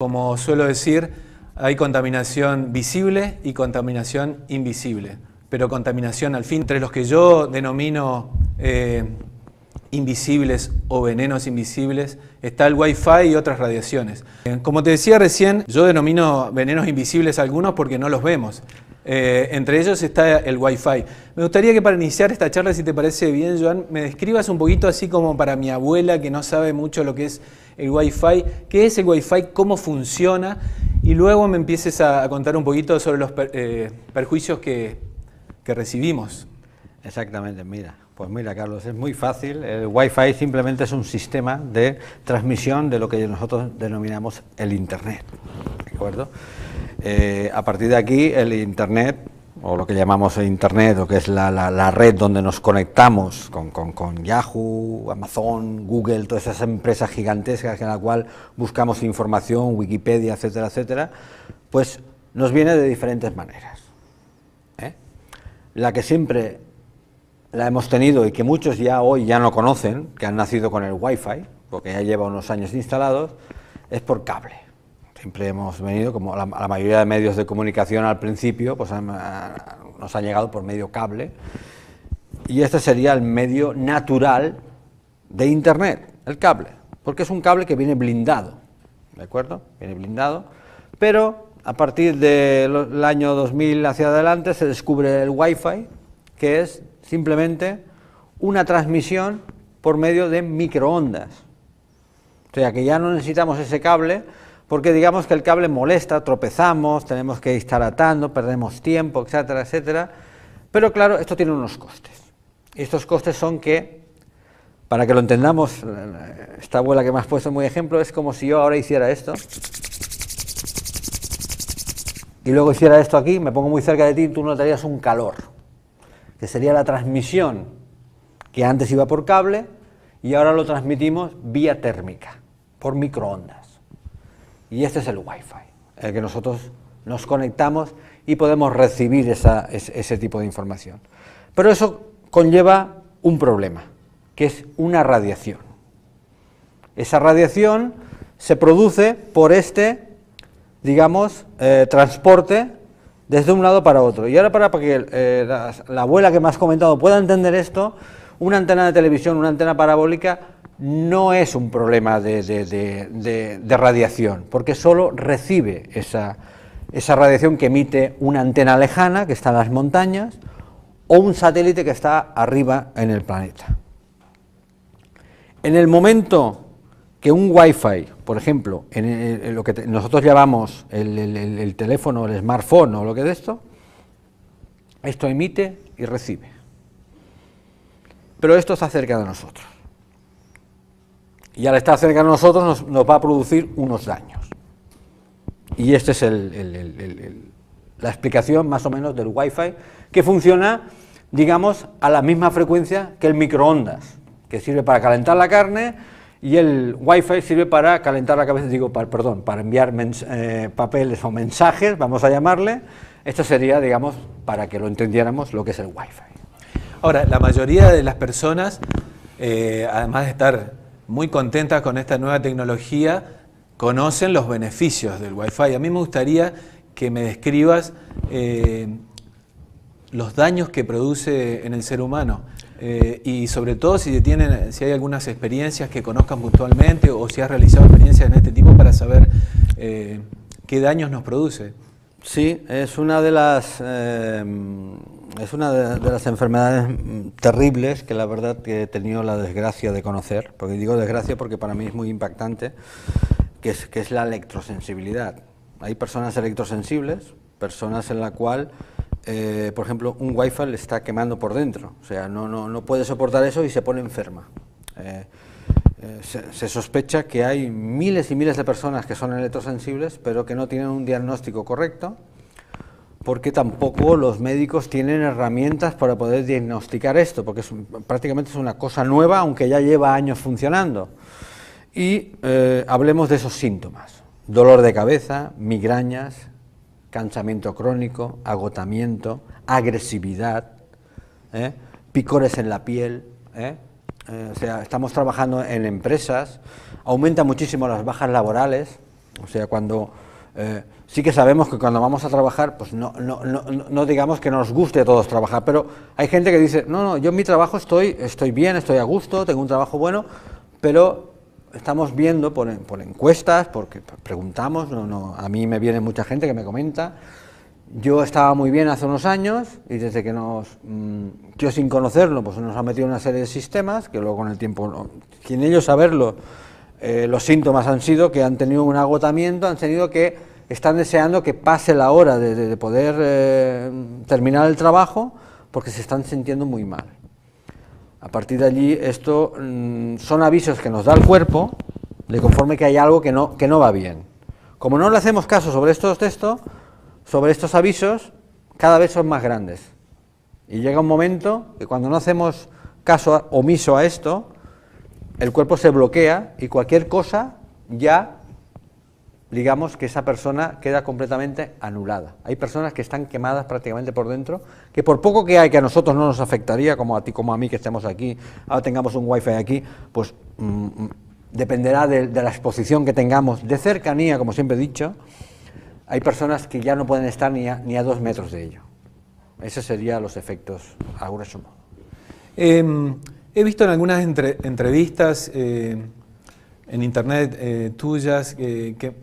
Como suelo decir, hay contaminación visible y contaminación invisible, pero contaminación al fin, entre los que yo denomino invisibles o venenos invisibles, está el Wi-Fi y otras radiaciones. Como te decía recién, yo denomino venenos invisibles algunos porque no los vemos. Entre ellos está el Wi-Fi. Me gustaría que para iniciar esta charla, si te parece bien, Joan, me describas un poquito así como para mi abuela que no sabe mucho lo que es el Wi-Fi, qué es el Wi-Fi, cómo funciona, y luego me empieces a contar un poquito sobre los perjuicios que recibimos. Exactamente, pues mira Carlos, es muy fácil. El Wi-Fi simplemente es un sistema de transmisión de lo que nosotros denominamos el Internet, ¿de acuerdo? A partir de aquí el Internet, o lo que llamamos el Internet, o que es la red donde nos conectamos con Yahoo, Amazon, Google, todas esas empresas gigantescas en la cual buscamos información, Wikipedia, etcétera, etcétera, pues nos viene de diferentes maneras. La que siempre la hemos tenido y que muchos ya hoy ya no conocen, que han nacido con el Wi-Fi, porque ya lleva unos años instalados, es por cable. Siempre hemos venido, como la mayoría de medios de comunicación al principio, pues nos han llegado por medio cable, y este sería el medio natural de Internet, el cable, porque es un cable que viene blindado, ¿de acuerdo? Viene blindado, pero a partir del año 2000 hacia adelante se descubre el Wi-Fi, que es simplemente una transmisión por medio de microondas. O sea que ya no necesitamos ese cable, porque digamos que el cable molesta, tropezamos, tenemos que estar atando, perdemos tiempo, etcétera, etcétera. Pero claro, esto tiene unos costes. Y estos costes son que, para que lo entendamos, esta abuela que me has puesto muy ejemplo, es como si yo ahora hiciera esto, y luego hiciera esto aquí, me pongo muy cerca de ti y tú notarías un calor, que sería la transmisión que antes iba por cable y ahora lo transmitimos vía térmica, por microondas. Y este es el Wi-Fi, el que nosotros nos conectamos y podemos recibir ese tipo de información. Pero eso conlleva un problema, que es una radiación. Esa radiación se produce por digamos, transporte desde un lado para otro. Y ahora para que la abuela que me has comentado pueda entender esto, una antena de televisión, una antena parabólica, no es un problema de radiación, porque solo recibe esa radiación que emite una antena lejana, que está en las montañas, o un satélite que está arriba en el planeta. En el momento que un Wi-Fi, por ejemplo, en lo que nosotros llamamos el teléfono, el smartphone o lo que es esto emite y recibe. Pero esto está cerca de nosotros. Y al estar cerca de nosotros nos va a producir unos daños. Y esta es la explicación más o menos del Wi-Fi, que funciona, digamos, a la misma frecuencia que el microondas, que sirve para calentar la carne, y el Wi-Fi sirve para calentar la cabeza, para enviar papeles o mensajes, vamos a llamarle. Esto sería, digamos, para que lo entendiéramos, lo que es el Wi-Fi. Ahora, la mayoría de las personas, además de estar muy contentas con esta nueva tecnología, conocen los beneficios del Wi-Fi. A mí me gustaría que me describas los daños que produce en el ser humano y sobre todo si hay algunas experiencias que conozcan puntualmente o si has realizado experiencias en este tipo para saber qué daños nos produce. Sí, es una de las enfermedades terribles que la verdad que he tenido la desgracia de conocer, porque digo desgracia porque para mí es muy impactante, que es la electrosensibilidad. Hay personas electrosensibles, personas en la cual, por ejemplo, un Wi-Fi le está quemando por dentro, o sea, no puede soportar eso y se pone enferma. Se sospecha que hay miles y miles de personas que son electrosensibles, pero que no tienen un diagnóstico correcto, porque tampoco los médicos tienen herramientas para poder diagnosticar esto, porque prácticamente es una cosa nueva, aunque ya lleva años funcionando. Y hablemos de esos síntomas: dolor de cabeza, migrañas, cansamiento crónico, agotamiento, agresividad, picores en la piel, o sea, estamos trabajando en empresas, aumenta muchísimo las bajas laborales, O sea, cuando sí que sabemos que cuando vamos a trabajar, pues no digamos que nos guste a todos trabajar, pero hay gente que dice, no, yo en mi trabajo estoy bien, estoy a gusto, tengo un trabajo bueno, pero estamos viendo por encuestas, porque preguntamos, a mí me viene mucha gente que me comenta, yo estaba muy bien hace unos años y desde que yo sin conocerlo, pues nos ha metido una serie de sistemas que luego con el tiempo, sin ellos saberlo, los síntomas han sido que han tenido un agotamiento, han tenido que están deseando que pase la hora de poder terminar el trabajo porque se están sintiendo muy mal. A partir de allí, esto son avisos que nos da el cuerpo de conforme que hay algo que no va bien. Como no le hacemos caso sobre estos avisos, cada vez son más grandes. Y llega un momento que cuando no hacemos caso omiso a esto, el cuerpo se bloquea y cualquier cosa ya, digamos que esa persona queda completamente anulada. Hay personas que están quemadas prácticamente por dentro, que por poco que hay que a nosotros no nos afectaría, como a ti, como a mí que estemos aquí, ahora tengamos un wifi aquí, pues dependerá de la exposición que tengamos, de cercanía, como siempre he dicho, hay personas que ya no pueden estar ni a 2 metros de ello. Esos serían los efectos a grosso modo. He visto en algunas entrevistas en internet tuyas que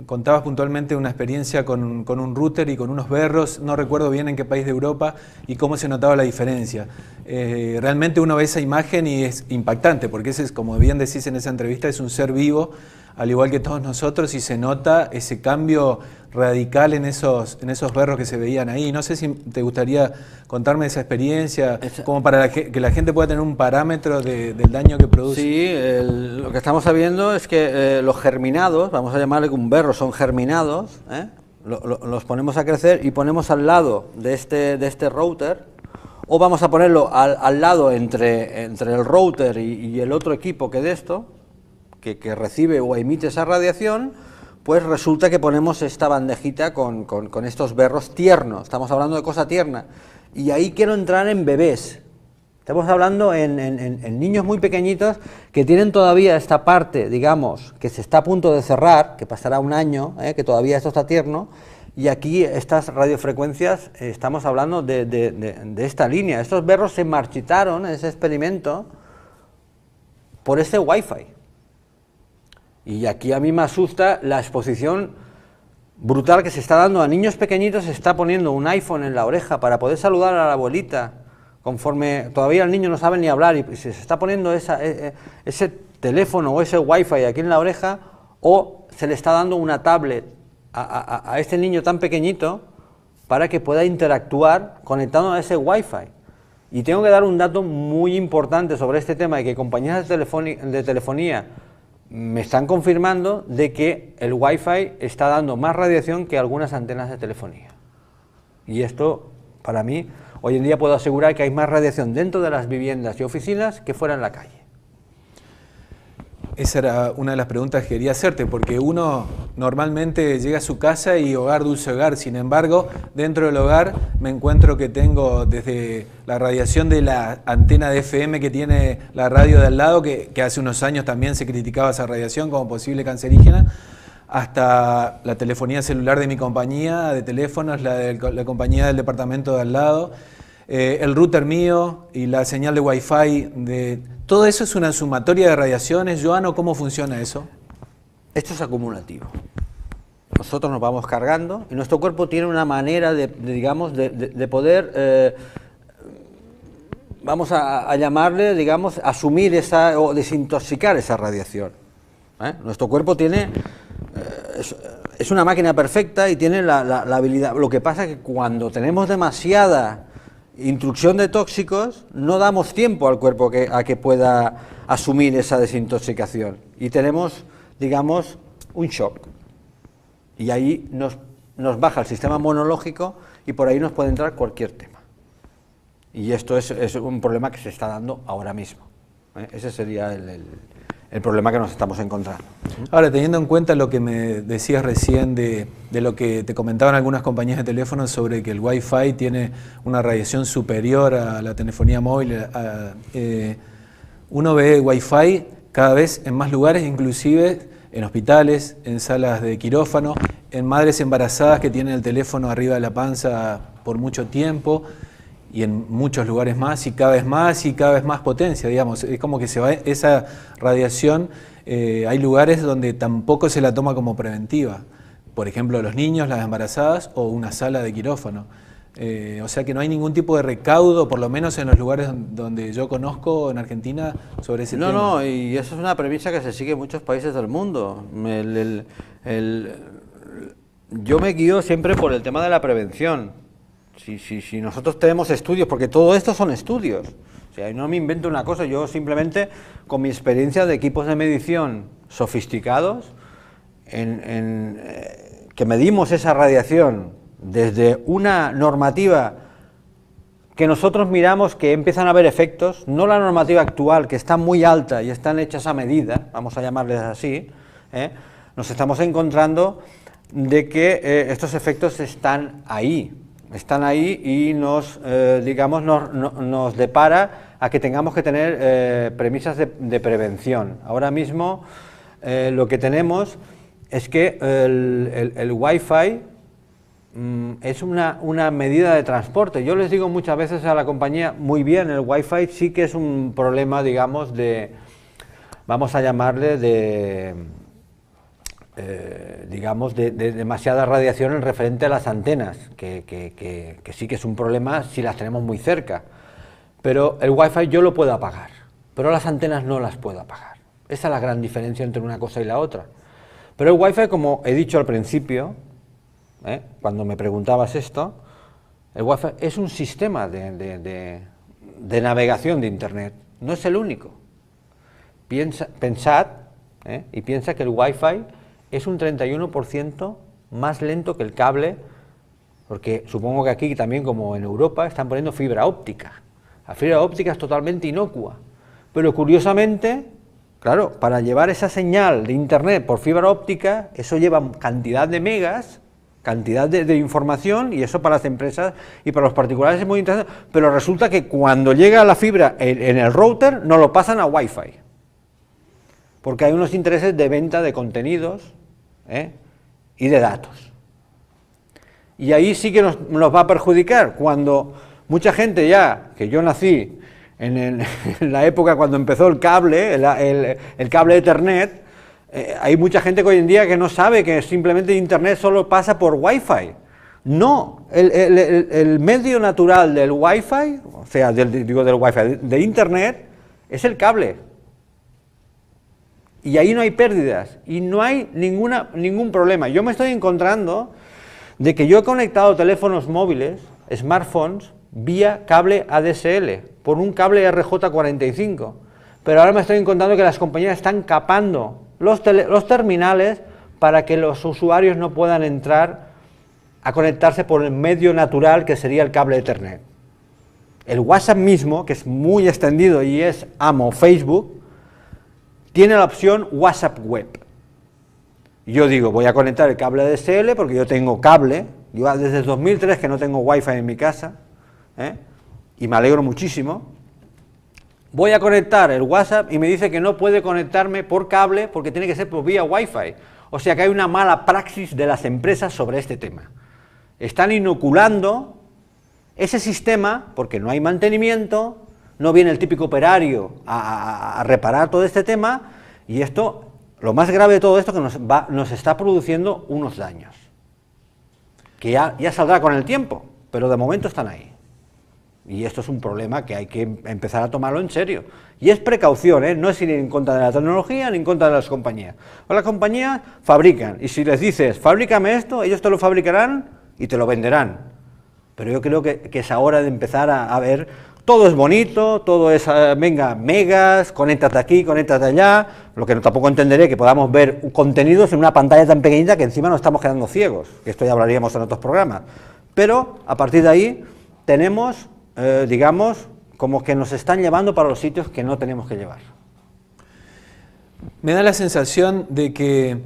contabas puntualmente una experiencia con un router y con unos berros, no recuerdo bien en qué país de Europa, y cómo se notaba la diferencia. Realmente uno ve esa imagen y es impactante, porque ese es, como bien decís en esa entrevista, es un ser vivo, al igual que todos nosotros, y se nota ese cambio radical en esos berros que se veían ahí. No sé si te gustaría contarme esa experiencia, como para que la gente pueda tener un parámetro del daño que produce. Sí, lo que estamos sabiendo es que los germinados, vamos a llamarle que un berro son germinados, los ponemos a crecer y ponemos al lado de este router, o vamos a ponerlo al lado entre el router y el otro equipo que que recibe o emite esa radiación, pues resulta que ponemos esta bandejita con estos berros tiernos. Estamos hablando de cosa tierna. Y ahí quiero entrar en bebés. Estamos hablando en niños muy pequeñitos que tienen todavía esta parte, digamos, que se está a punto de cerrar, que pasará un año, que todavía esto está tierno, y aquí estas radiofrecuencias, estamos hablando de esta línea. Estos berros se marchitaron en ese experimento por este wifi. Y aquí a mí me asusta la exposición brutal que se está dando a niños pequeñitos. Se está poniendo un iPhone en la oreja para poder saludar a la abuelita, conforme todavía el niño no sabe ni hablar, y se está poniendo ese teléfono o ese wifi aquí en la oreja, o se le está dando una tablet a este niño tan pequeñito para que pueda interactuar conectado a ese wifi. Y tengo que dar un dato muy importante sobre este tema, de que compañías de telefonía me están confirmando de que el Wi-Fi está dando más radiación que algunas antenas de telefonía. Y esto, para mí, hoy en día puedo asegurar que hay más radiación dentro de las viviendas y oficinas que fuera en la calle. Esa era una de las preguntas que quería hacerte, porque uno normalmente llega a su casa y hogar, dulce hogar. Sin embargo, dentro del hogar me encuentro que tengo desde la radiación de la antena de FM que tiene la radio de al lado, que hace unos años también se criticaba esa radiación como posible cancerígena, hasta la telefonía celular de mi compañía de teléfonos, la compañía del departamento de al lado, el router mío y la señal de Wi-Fi. ¿Todo eso es una sumatoria de radiaciones, Joan, o cómo funciona eso? Esto es acumulativo. Nosotros nos vamos cargando y nuestro cuerpo tiene una manera de poder, vamos a llamarle, digamos, asumir o desintoxicar esa radiación. Nuestro cuerpo tiene, es una máquina perfecta y tiene la habilidad. Lo que pasa es que cuando tenemos demasiada introducción de tóxicos, no damos tiempo al cuerpo a que pueda asumir esa desintoxicación y tenemos, digamos, un shock, y ahí nos baja el sistema inmunológico y por ahí nos puede entrar cualquier tema, y esto es un problema que se está dando ahora mismo. Ese sería el problema que nos estamos encontrando. Ahora, teniendo en cuenta lo que me decías recién de lo que te comentaban algunas compañías de teléfono sobre que el Wi-Fi tiene una radiación superior a la telefonía móvil, uno ve Wi-Fi cada vez en más lugares, inclusive en hospitales, en salas de quirófano, en madres embarazadas que tienen el teléfono arriba de la panza por mucho tiempo y en muchos lugares más y cada vez más potencia, digamos. Es como que se va esa radiación, hay lugares donde tampoco se la toma como preventiva. Por ejemplo, los niños, las embarazadas o una sala de quirófano. O sea que no hay ningún tipo de recaudo, por lo menos en los lugares donde yo conozco en Argentina, sobre ese tema. No, y eso es una premisa que se sigue en muchos países del mundo. Yo me guío siempre por el tema de la prevención. Si nosotros tenemos estudios, porque todo esto son estudios, o sea, no me invento una cosa, yo simplemente con mi experiencia de equipos de medición sofisticados, que medimos esa radiación desde una normativa que nosotros miramos que empiezan a haber efectos, no la normativa actual, que está muy alta y están hechas a medida, vamos a llamarles así, nos estamos encontrando de que estos efectos están ahí y nos depara a que tengamos que tener premisas de prevención. Ahora mismo lo que tenemos es que el Wi-Fi es una medida de transporte. Yo les digo muchas veces a la compañía, muy bien, el Wi-Fi sí que es un problema, digamos, vamos a llamarle de demasiada radiación en referente a las antenas, que sí que es un problema si las tenemos muy cerca. Pero el Wi-Fi yo lo puedo apagar, pero las antenas no las puedo apagar. Esa es la gran diferencia entre una cosa y la otra. Pero el Wi-Fi, como he dicho al principio, cuando me preguntabas esto, el Wi-Fi es un sistema de navegación de Internet, no es el único. Pensad y piensa que el Wi-Fi es un 31% más lento que el cable, porque supongo que aquí también, como en Europa, están poniendo fibra óptica. La fibra óptica es totalmente inocua, pero curiosamente, claro, para llevar esa señal de Internet por fibra óptica, eso lleva cantidad de megas, cantidad de información, y eso para las empresas y para los particulares es muy interesante, pero resulta que cuando llega la fibra en el router, no lo pasan a Wi-Fi, porque hay unos intereses de venta de contenidos y de datos. Y ahí sí que nos va a perjudicar, cuando mucha gente ya, que yo nací en la época cuando empezó el cable, el cable Ethernet, hay mucha gente que hoy en día que no sabe que simplemente Internet solo pasa por Wi-Fi. No, el medio natural del Wi-Fi, o sea, del Wi-Fi, de Internet, es el cable. Y ahí no hay pérdidas, y no hay ningún problema. Yo me estoy encontrando de que yo he conectado teléfonos móviles, smartphones, vía cable ADSL, por un cable RJ45. Pero ahora me estoy encontrando que las compañías están capando los terminales para que los usuarios no puedan entrar a conectarse por el medio natural que sería el cable Ethernet. El WhatsApp mismo, que es muy extendido y es amo Facebook, tiene la opción WhatsApp Web. Yo digo, voy a conectar el cable ADSL porque yo tengo cable, yo desde el 2003 que no tengo Wi-Fi en mi casa, y me alegro muchísimo. Voy a conectar el WhatsApp y me dice que no puede conectarme por cable porque tiene que ser por vía Wi-Fi. O sea que hay una mala praxis de las empresas sobre este tema. Están inoculando ese sistema porque no hay mantenimiento, no viene el típico operario a reparar todo este tema, y esto, lo más grave de todo esto, que nos está produciendo unos daños, que ya saldrá con el tiempo, pero de momento están ahí. Y esto es un problema que hay que empezar a tomarlo en serio. Y es precaución, no es ir en contra de la tecnología ni en contra de las compañías. Pues las compañías fabrican, y si les dices, fábricame esto, ellos te lo fabricarán y te lo venderán. Pero yo creo que es hora de empezar a ver, todo es bonito, todo es, venga, megas, conéctate aquí, conéctate allá, lo que tampoco entenderé que podamos ver contenidos en una pantalla tan pequeñita que encima nos estamos quedando ciegos, que esto ya hablaríamos en otros programas. Pero a partir de ahí tenemos... digamos, como que nos están llevando para los sitios que no tenemos que llevar. Me da la sensación de que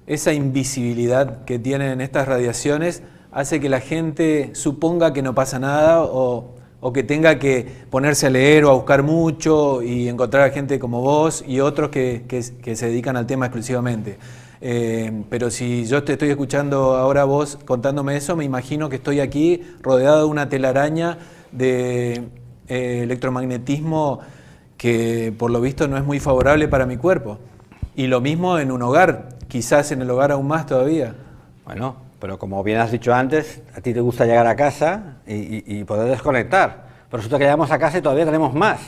esa invisibilidad que tienen estas radiaciones hace que la gente suponga que no pasa nada o o que tenga que ponerse a leer o a buscar mucho y encontrar a gente como vos y otros que se dedican al tema exclusivamente. Pero si yo te estoy escuchando ahora vos contándome eso, me imagino que estoy aquí rodeado de una telaraña de electromagnetismo que por lo visto no es muy favorable para mi cuerpo. Y lo mismo en un hogar, quizás en el hogar aún más todavía. Bueno, pero como bien has dicho antes, a ti te gusta llegar a casa y poder desconectar. Pero resulta que llegamos a casa y todavía tenemos más.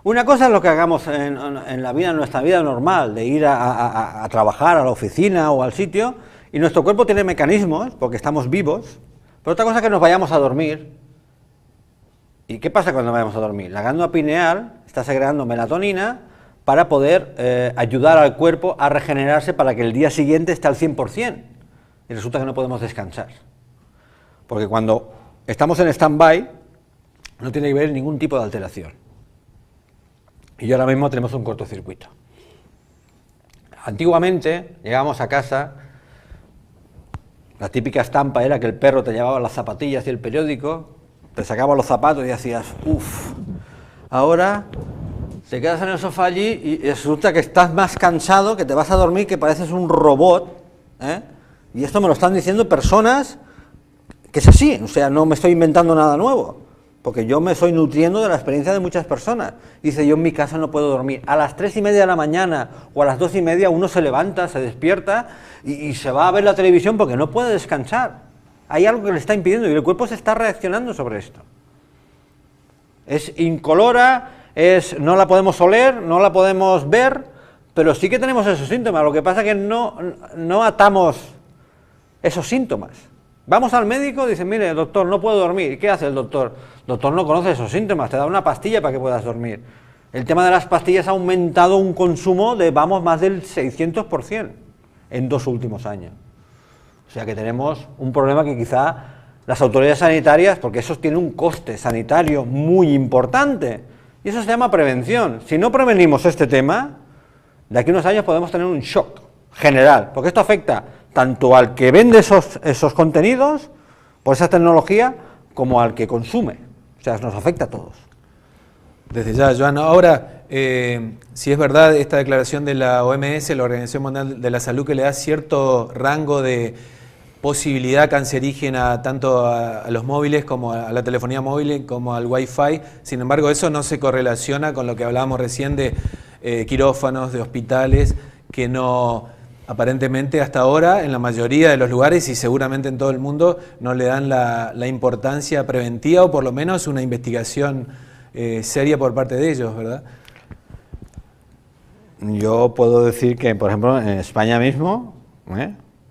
Una cosa es lo que hagamos en la vida, en nuestra vida normal, de ir a trabajar a la oficina o al sitio, y nuestro cuerpo tiene mecanismos, porque estamos vivos, pero otra cosa es que nos vayamos a dormir. ¿Y qué pasa cuando vayamos a dormir? La glándula pineal está segregando melatonina para poder ayudar al cuerpo a regenerarse para que el día siguiente esté al 100%. Y resulta que no podemos descansar. Porque cuando estamos en stand-by, no tiene que haber ningún tipo de alteración. Y ahora mismo tenemos un cortocircuito. Antiguamente llegábamos a casa, la típica estampa era que el perro te llevaba las zapatillas y el periódico, te sacaba los zapatos y decías, uff, ahora te quedas en el sofá allí y resulta que estás más cansado, que te vas a dormir, que pareces un robot, ¿eh? Y esto me lo están diciendo personas que es así, o sea, no me estoy inventando nada nuevo, porque yo me estoy nutriendo de la experiencia de muchas personas. Dice, yo en mi casa no puedo dormir. A las 3:30 de la mañana o a las 2:30 uno se levanta, se despierta y se va a ver la televisión porque no puede descansar. Hay algo que le está impidiendo y el cuerpo se está reaccionando sobre esto. Es incolora, no la podemos oler, no la podemos ver, pero sí que tenemos esos síntomas. Lo que pasa es que no atamos esos síntomas. Vamos al médico, dice, mire, doctor, no puedo dormir. ¿Y qué hace el doctor? El doctor no conoce esos síntomas, te da una pastilla para que puedas dormir. El tema de las pastillas ha aumentado un consumo de, vamos, más del 600% en 2 últimos años. O sea que tenemos un problema que quizá las autoridades sanitarias, porque eso tiene un coste sanitario muy importante, y eso se llama prevención. Si no prevenimos este tema, de aquí a unos años podemos tener un shock general, porque esto afecta tanto al que vende esos contenidos, por esa tecnología, como al que consume. O sea, nos afecta a todos. Desde ya, Joan. Ahora, si es verdad esta declaración de la OMS, la Organización Mundial de la Salud, que le da cierto rango de posibilidad cancerígena tanto a los móviles como a la telefonía móvil como al Wi-Fi, sin embargo eso no se correlaciona con lo que hablábamos recién de quirófanos, de hospitales, que no, aparentemente hasta ahora en la mayoría de los lugares y seguramente en todo el mundo no le dan la importancia preventiva o por lo menos una investigación seria por parte de ellos, ¿verdad? Yo puedo decir que, por ejemplo, en España mismo,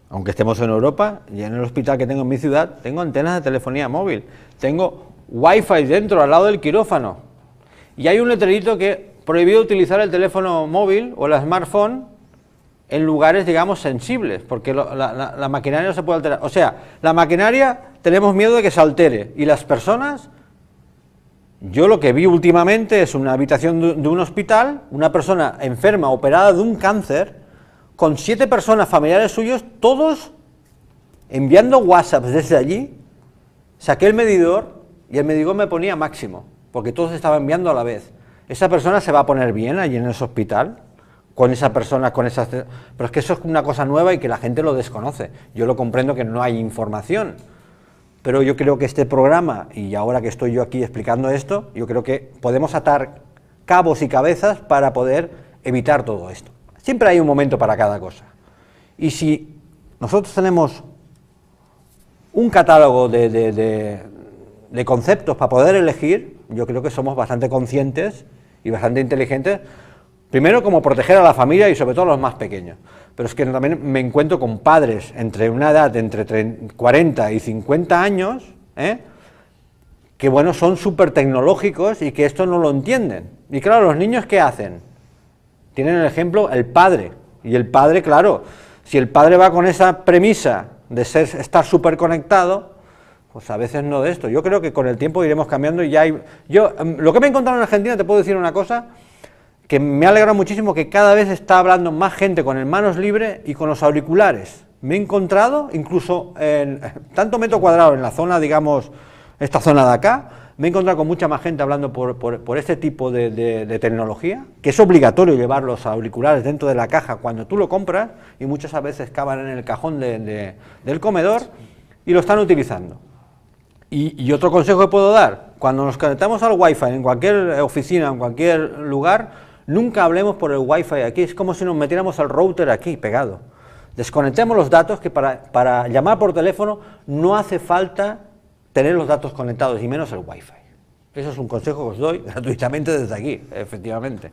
aunque estemos en Europa, y en el hospital que tengo en mi ciudad, tengo antenas de telefonía móvil, tengo Wi-Fi dentro, al lado del quirófano, y hay un letrerito que prohibido utilizar el teléfono móvil o el smartphone en lugares, digamos, sensibles, porque la maquinaria no se puede alterar. O sea, la maquinaria tenemos miedo de que se altere, y las personas, yo lo que vi últimamente es una habitación de un hospital, una persona enferma, operada de un cáncer, con 7 personas familiares suyos, todos enviando WhatsApps desde allí. Saqué el medidor y el medidor me ponía máximo, porque todos estaban enviando a la vez. ¿Esa persona se va a poner bien allí en ese hospital? Con esa persona, con esas... Pero es que eso es una cosa nueva y que la gente lo desconoce. Yo lo comprendo que no hay información, pero yo creo que este programa, y ahora que estoy yo aquí explicando esto, yo creo que podemos atar cabos y cabezas para poder evitar todo esto. Siempre hay un momento para cada cosa. Y si nosotros tenemos un catálogo de conceptos para poder elegir, yo creo que somos bastante conscientes y bastante inteligentes, primero como proteger a la familia y sobre todo a los más pequeños. Pero es que también me encuentro con padres entre una edad entre 40 y 50 años, que bueno, son súper tecnológicos y que esto no lo entienden. Y claro, los niños, ¿qué hacen? Tienen el ejemplo el padre, y el padre, claro, si el padre va con esa premisa de estar súper conectado, pues a veces no de esto. Yo creo que con el tiempo iremos cambiando y ya hay... lo que me he encontrado en Argentina, te puedo decir una cosa, que me alegra muchísimo, que cada vez está hablando más gente con el manos libre y con los auriculares. Me he encontrado, incluso en tanto metro cuadrado en la zona, digamos, esta zona de acá, me he encontrado con mucha más gente hablando por este tipo de tecnología, que es obligatorio llevar los auriculares dentro de la caja cuando tú lo compras, y muchas veces caben en el cajón del comedor, y lo están utilizando. Y otro consejo que puedo dar, cuando nos conectamos al Wi-Fi en cualquier oficina, en cualquier lugar, nunca hablemos por el Wi-Fi aquí, es como si nos metiéramos al router aquí pegado. Desconectemos los datos, que para llamar por teléfono no hace falta tener los datos conectados, y menos el Wi-Fi. Eso es un consejo que os doy gratuitamente desde aquí, efectivamente.